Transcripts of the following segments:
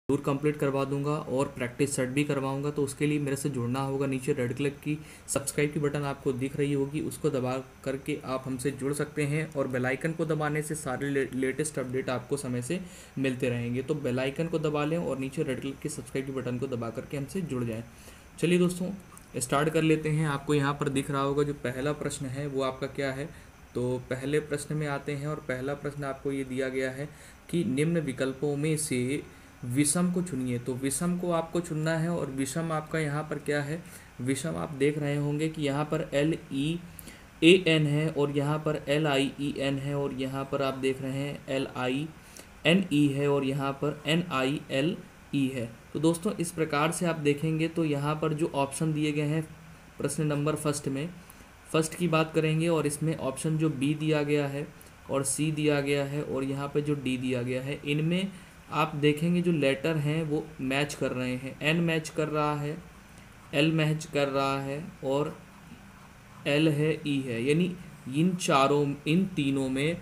जरूर कंप्लीट करवा दूंगा और प्रैक्टिस सेट भी करवाऊंगा। तो उसके लिए मेरे से जुड़ना होगा। नीचे रेड कलर की सब्सक्राइब की बटन आपको दिख रही होगी, उसको दबा करके आप हमसे जुड़ सकते हैं और बेल आइकन को दबाने से सारे लेटेस्ट अपडेट आपको समय से मिलते रहेंगे। तो बेल आइकन को दबा लें और नीचे रेड कलर की सब्सक्राइब की बटन को दबा करके हमसे जुड़ जाएँ। चलिए दोस्तों स्टार्ट कर लेते हैं। आपको यहाँ पर दिख रहा होगा जो पहला प्रश्न है वो आपका क्या है। तो पहले प्रश्न में आते हैं और पहला प्रश्न आपको ये दिया गया है कि निम्न विकल्पों में से विषम को चुनिए। तो विषम को आपको चुनना है और विषम आपका यहाँ पर क्या है। विषम आप देख रहे होंगे कि यहाँ पर LEAN है और यहाँ पर LIEN है और यहाँ पर आप देख रहे हैं LINE है और यहाँ पर NILE है। तो दोस्तों इस प्रकार से आप देखेंगे तो यहाँ पर जो ऑप्शन दिए गए हैं प्रश्न नंबर फर्स्ट की बात करेंगे और इसमें ऑप्शन जो बी दिया गया है और सी दिया गया है और यहाँ पे जो डी दिया गया है, इनमें आप देखेंगे जो लेटर हैं वो मैच कर रहे हैं। एन मैच कर रहा है, एल मैच कर रहा है और एल है, ई है। यानी इन तीनों में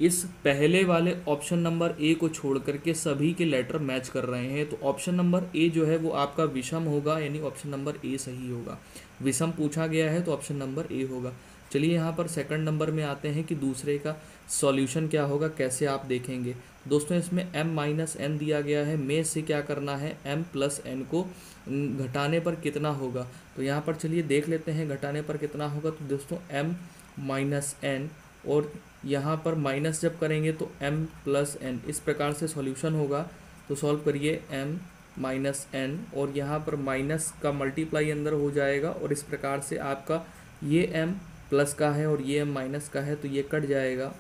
इस पहले वाले ऑप्शन नंबर ए को छोड़ करके सभी के लेटर मैच कर रहे हैं। तो ऑप्शन नंबर ए जो है वो आपका विषम होगा, यानी ऑप्शन नंबर ए सही होगा। विषम पूछा गया है तो ऑप्शन नंबर ए होगा। चलिए यहाँ पर सेकंड नंबर में आते हैं कि दूसरे का सॉल्यूशन क्या होगा, कैसे आप देखेंगे। दोस्तों इसमें m-n दिया गया है, में से क्या करना है m+n को घटाने पर कितना होगा। तो यहाँ पर चलिए देख लेते हैं घटाने पर कितना होगा। तो दोस्तों m-n और यहाँ पर माइनस जब करेंगे तो m+n, इस प्रकार से सॉल्यूशन होगा। तो सॉल्व करिए m-n और यहाँ पर माइनस का मल्टीप्लाई अंदर हो जाएगा और इस प्रकार से आपका ये m प्लस का है और ये m माइनस का है तो ये कट जाएगा,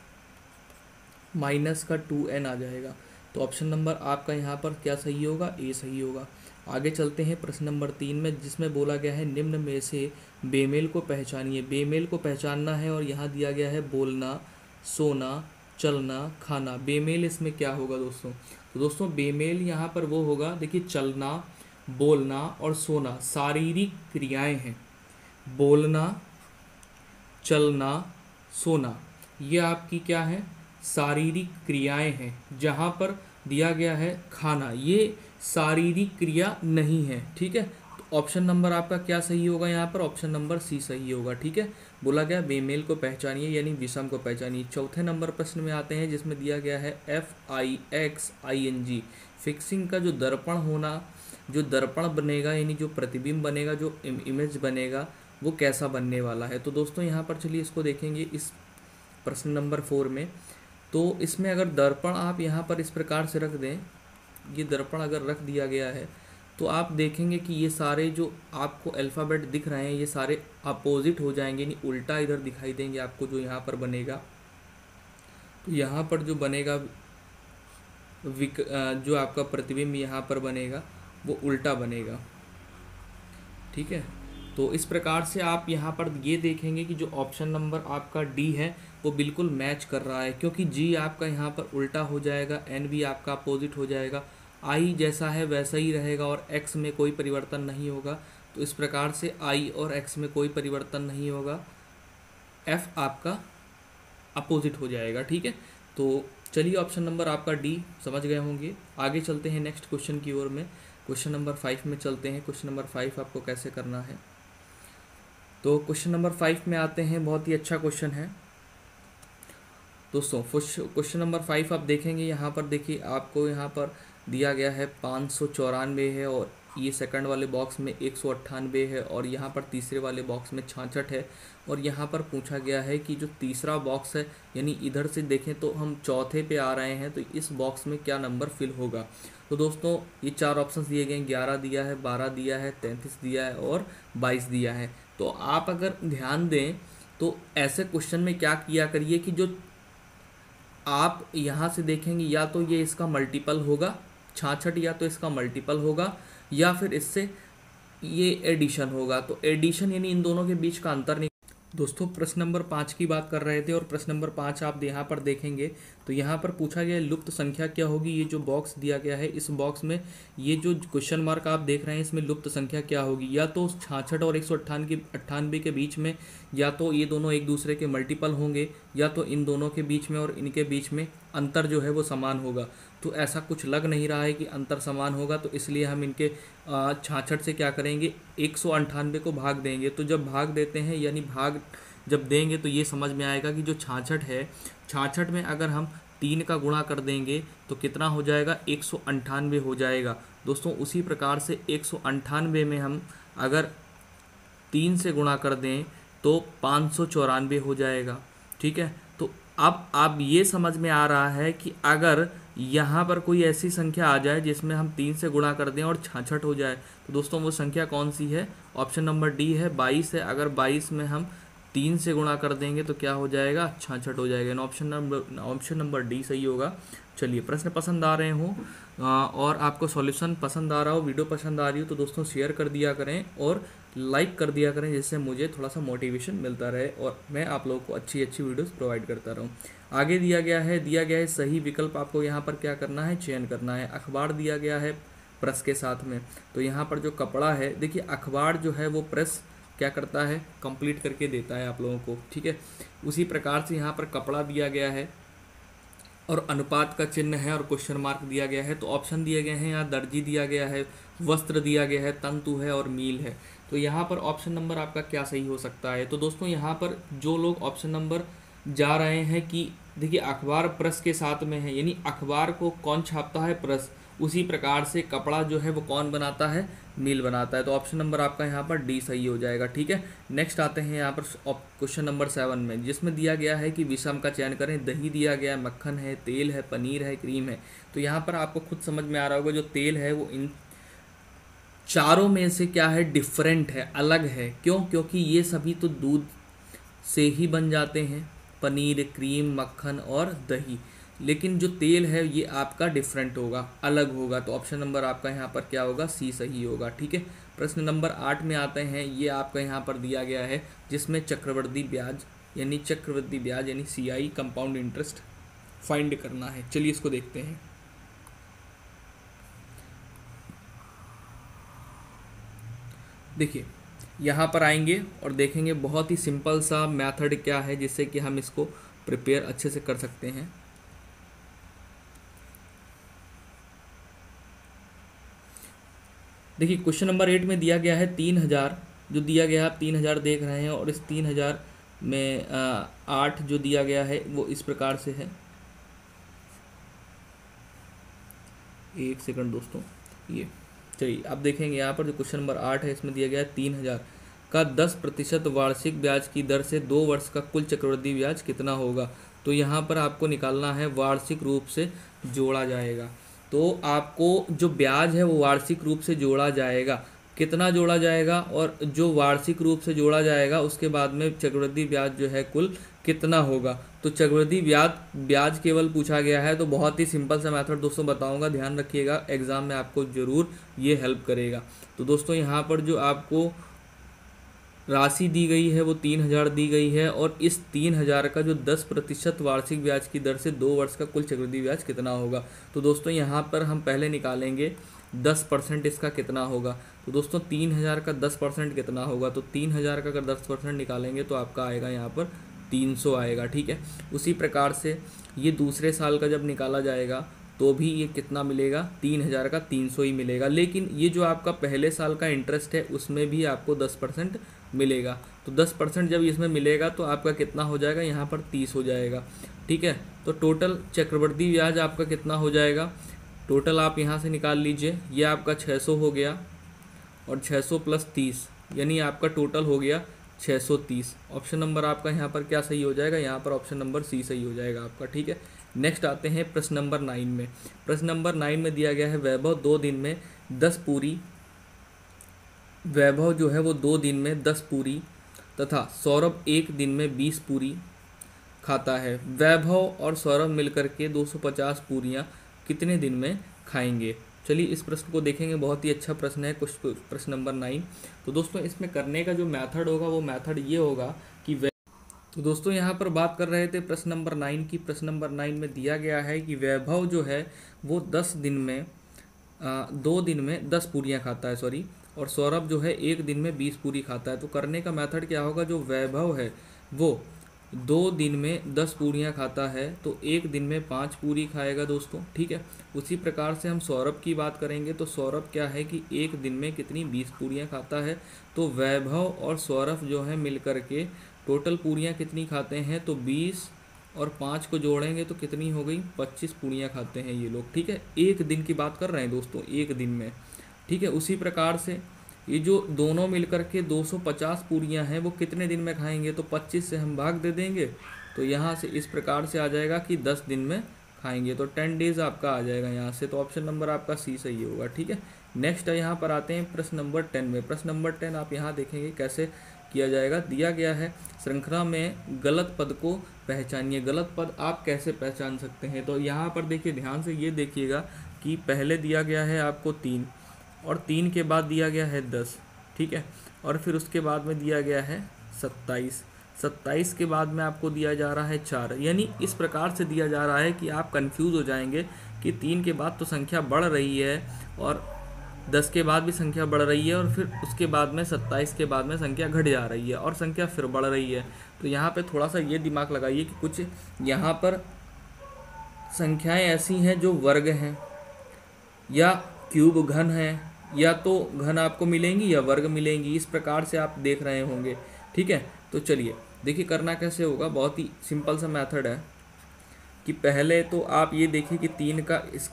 माइनस का 2n आ जाएगा। तो ऑप्शन नंबर आपका यहाँ पर क्या सही होगा, ए सही होगा। आगे चलते हैं प्रश्न नंबर 3 में, जिसमें बोला गया है निम्न में से बेमेल को पहचानिए। बेमेल को पहचानना है और यहाँ दिया गया है बोलना, सोना, चलना, खाना। बेमेल इसमें क्या होगा दोस्तों। तो दोस्तों बेमेल यहाँ पर वो होगा, देखिए चलना, बोलना और सोना शारीरिक क्रियाएं हैं। बोलना, चलना, सोना ये आपकी क्या है, शारीरिक क्रियाएं हैं। जहाँ पर दिया गया है खाना, ये शारीरिक क्रिया नहीं है। ठीक है, तो ऑप्शन नंबर आपका क्या सही होगा, यहाँ पर ऑप्शन नंबर सी सही होगा। ठीक है, बोला गया बेमेल को पहचानिए यानी विषम को पहचानिए। चौथे नंबर प्रश्न में आते हैं जिसमें दिया गया है FIXING, फिक्सिंग का जो दर्पण होना, जो दर्पण बनेगा यानी जो प्रतिबिंब बनेगा, जो इमेज बनेगा वो कैसा बनने वाला है। तो दोस्तों यहाँ पर चलिए इसको देखेंगे इस प्रश्न नंबर 4 में। तो इसमें अगर दर्पण आप यहाँ पर इस प्रकार से रख दें, ये दर्पण अगर रख दिया गया है तो आप देखेंगे कि ये सारे जो आपको अल्फ़ाबेट दिख रहे हैं ये सारे अपोजिट हो जाएंगे, यानी उल्टा इधर दिखाई देंगे आपको। जो यहाँ पर बनेगा तो यहाँ पर जो बनेगा जो आपका प्रतिबिंब यहाँ पर बनेगा वो उल्टा बनेगा। ठीक है, तो इस प्रकार से आप यहाँ पर ये देखेंगे कि जो ऑप्शन नंबर आपका डी है वो बिल्कुल मैच कर रहा है, क्योंकि जी आपका यहाँ पर उल्टा हो जाएगा, एन भी आपका अपोजिट हो जाएगा, आई जैसा है वैसा ही रहेगा और एक्स में कोई परिवर्तन नहीं होगा। तो इस प्रकार से आई और एक्स में कोई परिवर्तन नहीं होगा, एफ आपका अपोजिट हो जाएगा। ठीक है, तो चलिए ऑप्शन नंबर आपका डी समझ गए होंगे। आगे चलते हैं नेक्स्ट क्वेश्चन की ओर में। क्वेश्चन नंबर 5 में चलते हैं। क्वेश्चन नंबर 5 आपको कैसे करना है। तो क्वेश्चन नंबर 5 में आते हैं, बहुत ही अच्छा क्वेश्चन है दोस्तों। क्वेश्चन नंबर 5 आप देखेंगे, यहाँ पर देखिए आपको यहाँ पर दिया गया है 594 है और ये सेकंड वाले बॉक्स में 198 है और यहाँ पर तीसरे वाले बॉक्स में 66 है। और यहाँ पर पूछा गया है कि जो तीसरा बॉक्स है, यानी इधर से देखें तो हम चौथे पे आ रहे हैं, तो इस बॉक्स में क्या नंबर फिल होगा। तो दोस्तों ये 4 ऑप्शन दिए गए हैं, 11 दिया है, 12 दिया है, 33 दिया है और 22 दिया है। तो आप अगर ध्यान दें तो ऐसे क्वेश्चन में क्या किया करिए कि जो आप यहाँ से देखेंगे या तो ये इसका मल्टीपल होगा 66, या तो इसका मल्टीपल होगा, या फिर इससे ये एडिशन होगा। तो एडिशन यानी इन दोनों के बीच का अंतर नहीं। दोस्तों प्रश्न नंबर 5 की बात कर रहे थे और प्रश्न नंबर 5 आप यहाँ पर देखेंगे तो यहाँ पर पूछा गया है लुप्त संख्या क्या होगी। ये जो बॉक्स दिया गया है, इस बॉक्स में ये जो क्वेश्चन मार्क आप देख रहे हैं, इसमें लुप्त संख्या क्या होगी। या तो 66 और 198 के बीच में, या तो ये दोनों एक दूसरे के मल्टीपल होंगे, या तो इन दोनों के बीच में और इनके बीच में अंतर जो है वो समान होगा। तो ऐसा कुछ लग नहीं रहा है कि अंतर समान होगा, तो इसलिए हम इनके 66 से क्या करेंगे, 198 को भाग देंगे। तो जब भाग देते हैं यानी भाग जब देंगे तो ये समझ में आएगा कि जो 66 है, 66 में अगर हम 3 का गुणा कर देंगे तो कितना हो जाएगा, 198 हो जाएगा। दोस्तों उसी प्रकार से 198 में हम अगर 3 से गुणा कर दें तो 594 हो जाएगा। ठीक है, तो अब ये समझ में आ रहा है कि अगर यहाँ पर कोई ऐसी संख्या आ जाए जिसमें हम 3 से गुणा कर दें और 66 हो जाए, तो दोस्तों वो संख्या कौन सी है, ऑप्शन नंबर डी है, 22 है। अगर 22 में हम 3 से गुणा कर देंगे तो क्या हो जाएगा, 66 हो जाएगा। ऑप्शन नंबर डी सही होगा। चलिए, प्रश्न पसंद आ रहे हो और आपको सॉल्यूशन पसंद आ रहा हो, वीडियो पसंद आ रही हो, तो दोस्तों शेयर कर दिया करें और लाइक कर दिया करें, जिससे मुझे थोड़ा सा मोटिवेशन मिलता रहे और मैं आप लोगों को अच्छी अच्छी वीडियोस प्रोवाइड करता रहूं। आगे दिया गया है सही विकल्प आपको यहाँ पर क्या करना है, चयन करना है। अखबार दिया गया है प्रेस के साथ में, तो यहाँ पर जो कपड़ा है, देखिए अखबार जो है वो प्रेस क्या करता है, कंप्लीट करके देता है आप लोगों को। ठीक है, उसी प्रकार से यहाँ पर कपड़ा दिया गया है और अनुपात का चिन्ह है और क्वेश्चन मार्क दिया गया है। तो ऑप्शन दिए गए हैं, यहाँ दर्जी दिया गया है, वस्त्र दिया गया है, तंतु है और मील है। तो यहाँ पर ऑप्शन नंबर आपका क्या सही हो सकता है। तो दोस्तों यहाँ पर जो लोग ऑप्शन नंबर जा रहे हैं कि देखिए अखबार प्रेस के साथ में है, यानी अखबार को कौन छापता है, प्रेस, उसी प्रकार से कपड़ा जो है वो कौन बनाता है, मील बनाता है। तो ऑप्शन नंबर आपका यहाँ पर डी सही हो जाएगा। ठीक है, नेक्स्ट आते हैं यहाँ पर क्वेश्चन नंबर 7 में, जिसमें दिया गया है कि विषम का चयन करें। दही दिया गया है, मक्खन है, तेल है, पनीर है, क्रीम है। तो यहाँ पर आपको खुद समझ में आ रहा होगा, जो तेल है वो इन चारों में से क्या है, डिफरेंट है, अलग है। क्यों, क्योंकि ये सभी तो दूध से ही बन जाते हैं, पनीर, क्रीम, मक्खन और दही, लेकिन जो तेल है ये आपका डिफरेंट होगा, अलग होगा। तो ऑप्शन नंबर आपका यहाँ पर क्या होगा, सी सही होगा। ठीक है, प्रश्न नंबर 8 में आते हैं। ये आपका यहाँ पर दिया गया है, जिसमें चक्रवृद्धि ब्याज यानी CI कंपाउंड इंटरेस्ट फाइंड करना है। चलिए इसको देखते हैं। देखिए यहाँ पर आएंगे और देखेंगे बहुत ही सिंपल सा मेथड क्या है, जिससे कि हम इसको प्रिपेयर अच्छे से कर सकते हैं। देखिए क्वेश्चन नंबर 8 में दिया गया है 3000, जो दिया गया है आप 3000 देख रहे हैं, और इस 3000 में 8 जो दिया गया है वो इस प्रकार से है। एक सेकंड दोस्तों, ये चलिए आप देखेंगे यहाँ पर जो क्वेश्चन नंबर 8 है, इसमें दिया गया है 3000 का 10% वार्षिक ब्याज की दर से 2 वर्ष का कुल चक्रवृद्धि ब्याज कितना होगा। तो यहाँ पर आपको निकालना है, वार्षिक रूप से जोड़ा जाएगा। तो आपको जो ब्याज है वो वार्षिक रूप से जोड़ा जाएगा, कितना जोड़ा जाएगा, और जो वार्षिक रूप से जोड़ा जाएगा उसके बाद में चक्रवृद्धि ब्याज जो है कुल कितना होगा। तो चक्रवृद्धि ब्याज केवल पूछा गया है, तो बहुत ही सिंपल सा मेथड दोस्तों बताऊंगा, ध्यान रखिएगा, एग्जाम में आपको ज़रूर ये हेल्प करेगा। तो दोस्तों यहाँ पर जो आपको राशि दी गई है वो 3000 दी गई है, और इस 3000 का जो 10% वार्षिक ब्याज की दर से 2 वर्ष का कुल चक्रवृद्धि ब्याज कितना होगा। तो दोस्तों यहाँ पर हम पहले निकालेंगे 10% इसका कितना होगा। तो दोस्तों 3000 का 10% कितना होगा, तो 3000 का अगर 10% निकालेंगे तो आपका आएगा यहाँ पर 300 आएगा। ठीक है, उसी प्रकार से ये दूसरे साल का जब निकाला जाएगा तो भी ये कितना मिलेगा, 3000 का 300 ही मिलेगा। लेकिन ये जो आपका पहले साल का इंटरेस्ट है उसमें भी आपको 10% मिलेगा। तो 10% जब इसमें मिलेगा तो आपका कितना हो जाएगा, यहाँ पर 30 हो जाएगा। ठीक है, तो टोटल चक्रवृद्धि ब्याज आपका कितना हो जाएगा, टोटल आप यहाँ से निकाल लीजिए, ये आपका 600 हो गया और 600 प्लस 30 यानी आपका टोटल हो गया 630। ऑप्शन नंबर आपका यहाँ पर क्या सही हो जाएगा, यहाँ पर ऑप्शन नंबर सी सही हो जाएगा आपका। ठीक है, नेक्स्ट आते हैं प्रश्न नंबर 9 में। प्रश्न नंबर 9 में दिया गया है वैभव 2 दिन में 10 पूरी, वैभव जो है वो 2 दिन में 10 पूरी तथा सौरभ 1 दिन में 20 पूरी खाता है। वैभव और सौरभ मिलकर के 250 पूरियाँ कितने दिन में खाएंगे। चलिए इस प्रश्न को देखेंगे, बहुत ही अच्छा प्रश्न है, प्रश्न नंबर 9। तो दोस्तों इसमें करने का जो मेथड होगा वो मेथड ये होगा कि तो दोस्तों यहाँ पर बात कर रहे थे प्रश्न नंबर 9 की। प्रश्न नंबर 9 में दिया गया है कि वैभव जो है वो 2 दिन में 10 पूरियाँ खाता है, सॉरी, और सौरभ जो है 1 दिन में 20 पूरी खाता है। तो करने का मेथड क्या होगा, जो वैभव है वो 2 दिन में 10 पूरियाँ खाता है तो 1 दिन में 5 पूरी खाएगा दोस्तों, ठीक है। उसी प्रकार से हम सौरभ की बात करेंगे तो सौरभ क्या है कि 1 दिन में कितनी 20 पूरियाँ खाता है। तो वैभव और सौरभ जो है मिल के टोटल पूरियाँ कितनी खाते हैं, तो 20 और 5 को जोड़ेंगे तो कितनी हो गई, 25 पूरियाँ खाते हैं ये लोग, ठीक है। 1 दिन की बात कर रहे हैं दोस्तों, 1 दिन में, ठीक है। उसी प्रकार से ये जो दोनों मिलकर के 250 पूरियाँ हैं वो कितने दिन में खाएंगे, तो 25 से हम भाग दे देंगे तो यहाँ से इस प्रकार से आ जाएगा कि 10 दिन में खाएंगे, तो 10 डेज आपका आ जाएगा यहाँ से। तो ऑप्शन नंबर आपका सी सही होगा, ठीक है। नेक्स्ट यहाँ पर आते हैं प्रश्न नंबर 10 में। प्रश्न नंबर 10 आप यहाँ देखेंगे कैसे किया जाएगा। दिया गया है श्रृंखला में गलत पद को पहचानिए। गलत पद आप कैसे पहचान सकते हैं, तो यहाँ पर देखिए, ध्यान से ये देखिएगा कि पहले दिया गया है आपको 3 और 3 के बाद दिया गया है 10, ठीक है, और फिर उसके बाद में दिया गया है 27, 27 के बाद में आपको दिया जा रहा है 4। यानी इस प्रकार से दिया जा रहा है कि आप कंफ्यूज हो जाएंगे कि 3 के बाद तो संख्या बढ़ रही है और 10 के बाद भी संख्या बढ़ रही है और फिर उसके बाद में 27 के बाद में संख्या घट जा रही है और संख्या फिर बढ़ रही है। तो यहाँ पे थोड़ा सा ये दिमाग लगाइए कि कुछ यहाँ पर संख्याएं ऐसी हैं जो वर्ग हैं या क्यूब घन है, या तो घन आपको मिलेंगी या वर्ग मिलेंगी, इस प्रकार से आप देख रहे होंगे, ठीक है। तो चलिए देखिए करना कैसे होगा, बहुत ही सिंपल सा मेथड है कि पहले तो आप ये देखिए कि 3 का इस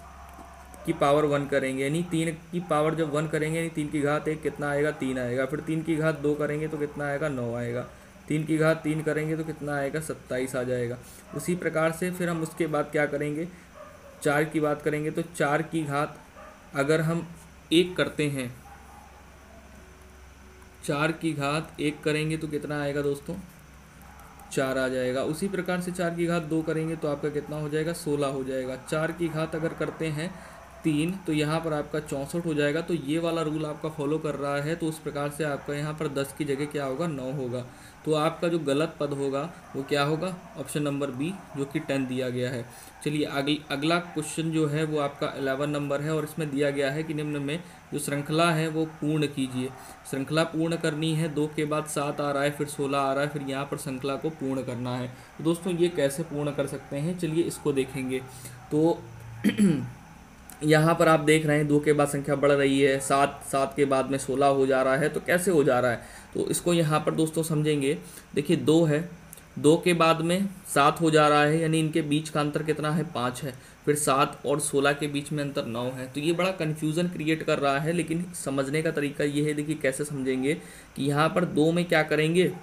की पावर 1 करेंगे, यानी 3 की पावर जब 1 करेंगे यानी 3 की घात 1 कितना आएगा, 3 आएगा। फिर 3 की घात 2 करेंगे तो कितना आएगा, 9 आएगा। 3 की घात 3 करेंगे तो कितना आएगा, 27 आ जाएगा। उसी प्रकार से फिर हम उसके बाद क्या करेंगे, 4 की बात करेंगे तो 4 की घात अगर हम 1 करते हैं, 4 की घात 1 करेंगे तो कितना आएगा दोस्तों, 4 आ जाएगा। उसी प्रकार से 4 की घात 2 करेंगे तो आपका कितना हो जाएगा, 16 हो जाएगा। 4 की घात अगर करते हैं 3 तो यहाँ पर आपका 64 हो जाएगा। तो ये वाला रूल आपका फॉलो कर रहा है, तो उस प्रकार से आपका यहाँ पर 10 की जगह क्या होगा, 9 होगा। तो आपका जो गलत पद होगा वो क्या होगा, ऑप्शन नंबर बी जो कि 10 दिया गया है। चलिए अगला क्वेश्चन जो है वो आपका 11 नंबर है और इसमें दिया गया है कि निम्न में जो श्रृंखला है वो पूर्ण कीजिए। श्रृंखला पूर्ण करनी है, 2 के बाद 7 आ रहा है, फिर 16 आ रहा है, फिर यहाँ पर श्रृंखला को पूर्ण करना है। तो दोस्तों ये कैसे पूर्ण कर सकते हैं, चलिए इसको देखेंगे। तो यहाँ पर आप देख रहे हैं 2 के बाद संख्या बढ़ रही है, 7 के बाद में 16 हो जा रहा है। तो कैसे हो जा रहा है, तो इसको यहाँ पर दोस्तों समझेंगे। देखिए 2 है, 2 के बाद में 7 हो जा रहा है, यानी इनके बीच का अंतर कितना है, 5 है। फिर 7 और 16 के बीच में अंतर 9 है। तो ये बड़ा कन्फ्यूज़न क्रिएट कर रहा है, लेकिन समझने का तरीका ये है, देखिए कैसे समझेंगे कि यहाँ पर 2 में क्या करेंगे,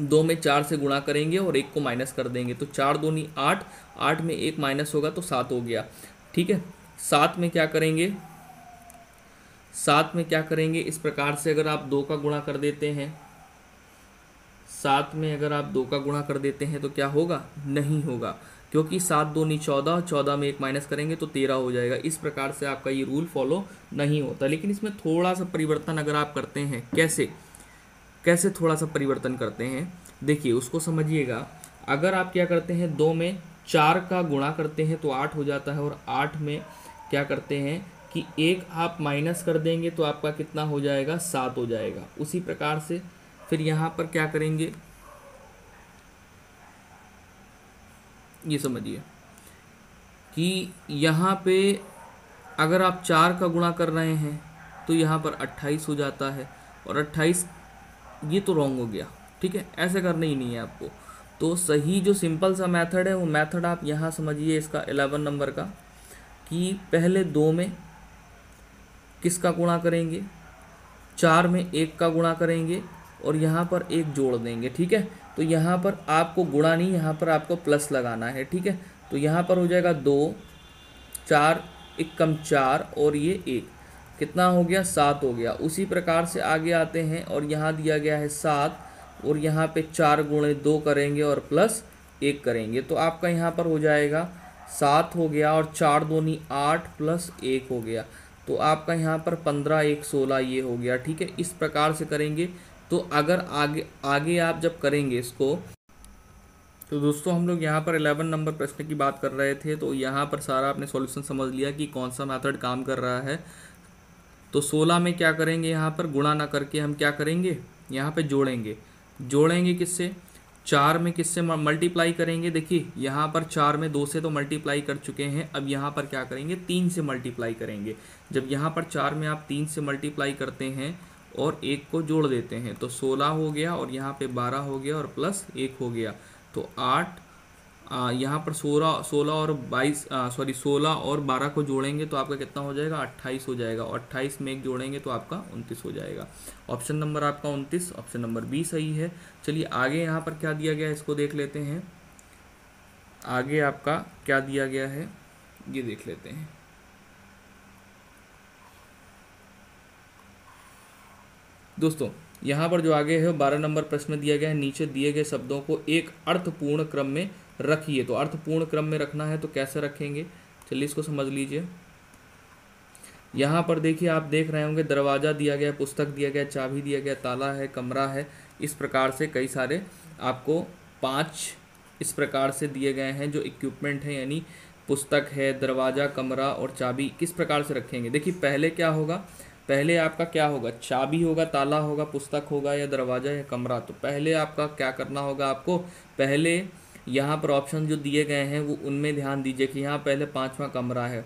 2 में 4 से गुणा करेंगे और 1 को माइनस कर देंगे। तो 4 दूनी 8, 8 में 1 माइनस होगा तो 7 हो गया, ठीक है। 7 में क्या करेंगे, 7 में क्या करेंगे, इस प्रकार से अगर आप 2 का गुणा कर देते हैं, 7 में अगर आप 2 का गुणा कर देते हैं तो क्या होगा, नहीं होगा, क्योंकि 7 दूनी 14, 14 में 1 माइनस करेंगे तो 13 हो जाएगा। इस प्रकार से आपका ये रूल फॉलो नहीं होता। लेकिन इसमें थोड़ा सा परिवर्तन अगर आप करते हैं, कैसे कैसे थोड़ा सा परिवर्तन करते हैं, देखिए उसको समझिएगा। अगर आप क्या करते हैं, 2 में 4 का गुणा करते हैं तो 8 हो जाता है, और 8 में क्या करते हैं कि 1 आप माइनस कर देंगे तो आपका कितना हो जाएगा, 7 हो जाएगा। उसी प्रकार से फिर यहाँ पर क्या करेंगे, ये समझिए कि यहाँ पे अगर आप 4 का गुणा कर रहे हैं तो यहाँ पर 28 हो जाता है, और 28 ये तो रॉन्ग हो गया, ठीक है, ऐसे करना ही नहीं है आपको। तो सही जो सिंपल सा मेथड है वो मेथड आप यहाँ समझिए इसका 11 नंबर का, कि पहले 2 में किसका गुणा करेंगे, 4 में 1 का गुणा करेंगे और यहाँ पर 1 जोड़ देंगे, ठीक है। तो यहाँ पर आपको गुणा नहीं, यहाँ पर आपको प्लस लगाना है, ठीक है। तो यहाँ पर हो जाएगा 2, 4 एकम 4 और ये 1, कितना हो गया, 7 हो गया। उसी प्रकार से आगे आते हैं और यहाँ दिया गया है 7, और यहाँ पे 4 गुणे 2 करेंगे और प्लस 1 करेंगे, तो आपका यहाँ पर हो जाएगा 7 हो गया, और 4 दूनी 8 प्लस 1 हो गया। तो आपका यहाँ पर 15 1 16 ये हो गया, ठीक है। इस प्रकार से करेंगे। तो अगर आगे आप जब करेंगे इसको तो दोस्तों हम लोग यहाँ पर 11 नंबर प्रश्न की बात कर रहे थे, तो यहाँ पर सारा आपने सॉल्यूशन समझ लिया कि कौन सा मेथड काम कर रहा है। तो 16 में क्या करेंगे, यहाँ पर गुणा ना करके हम क्या करेंगे, यहाँ पे जोड़ेंगे। जोड़ेंगे किससे, 4 में किससे मल्टीप्लाई करेंगे। देखिए यहाँ पर 4 में 2 से तो मल्टीप्लाई कर चुके हैं, अब यहाँ पर क्या करेंगे, 3 से मल्टीप्लाई करेंगे। जब यहाँ पर 4 में आप 3 से मल्टीप्लाई करते हैं और 1 को जोड़ देते हैं तो 16 हो गया, और यहाँ पे 12 हो गया और प्लस 1 हो गया, तो 8। यहाँ पर 16 और 16 और 12 को जोड़ेंगे तो आपका कितना हो जाएगा, 28 हो जाएगा, और 28 में 1 जोड़ेंगे तो आपका 29 हो जाएगा। ऑप्शन नंबर आपका 29, ऑप्शन नंबर बी सही है। चलिए आगे यहाँ पर क्या दिया गया है इसको देख लेते हैं। आगे आपका क्या दिया गया है ये देख लेते हैं। दोस्तों यहाँ पर जो आगे है 12 नंबर प्रश्न दिया गया है, नीचे दिए गए शब्दों को एक अर्थपूर्ण क्रम में रखिए। तो अर्थपूर्ण क्रम में रखना है तो कैसे रखेंगे, चलिए इसको समझ लीजिए। यहाँ पर देखिए आप देख रहे होंगे दरवाज़ा दिया गया, पुस्तक दिया गया, चाबी दिया गया, ताला है, कमरा है, इस प्रकार से कई सारे आपको 5 इस प्रकार से दिए गए हैं जो इक्विपमेंट है, यानी पुस्तक है, दरवाज़ा, कमरा और चाबी किस प्रकार से रखेंगे। देखिए पहले क्या होगा, पहले आपका क्या होगा, चाबी होगा, ताला होगा, पुस्तक होगा या दरवाज़ा या कमरा। तो पहले आपका क्या करना होगा, आपको पहले यहाँ पर ऑप्शन जो दिए गए हैं वो उनमें ध्यान दीजिए कि यहाँ पहले 5वां कमरा है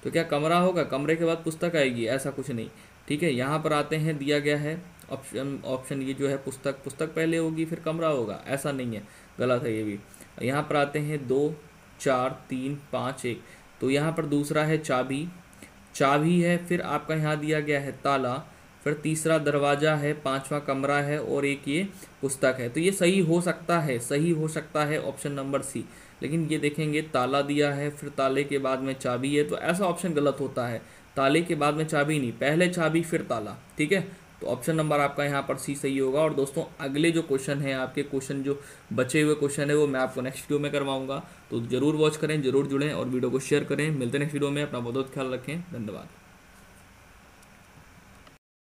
तो क्या कमरा होगा, कमरे के बाद पुस्तक आएगी, ऐसा कुछ नहीं। ठीक है, यहाँ पर आते हैं दिया गया है ऑप्शन ये जो है पुस्तक, पुस्तक पहले होगी फिर कमरा होगा, ऐसा नहीं है, गलत है ये भी। यहाँ पर आते हैं 2 4 3 5 1, तो यहाँ पर दूसरा है चाबी, चाबी है, फिर आपका यहाँ दिया गया है ताला, फिर तीसरा दरवाज़ा है, 5वां कमरा है और एक ये पुस्तक है। तो ये सही हो सकता है, सही हो सकता है ऑप्शन नंबर सी। लेकिन ये देखेंगे ताला दिया है, फिर ताले के बाद में चाबी है, तो ऐसा ऑप्शन गलत होता है। ताले के बाद में चाबी नहीं, पहले चाबी फिर ताला। ठीक है, तो ऑप्शन नंबर आपका यहाँ पर सी सही होगा। और दोस्तों अगले जो क्वेश्चन है आपके, क्वेश्चन जो बचे हुए क्वेश्चन है वो मैं आपको नेक्स्ट वीडियो में करवाऊंगा, तो जरूर वॉच करें, जरूर जुड़ें और वीडियो को शेयर करें। मिलते हैं नेक्स्ट वीडियो में, अपना बहुत बहुत ख्याल रखें, धन्यवाद।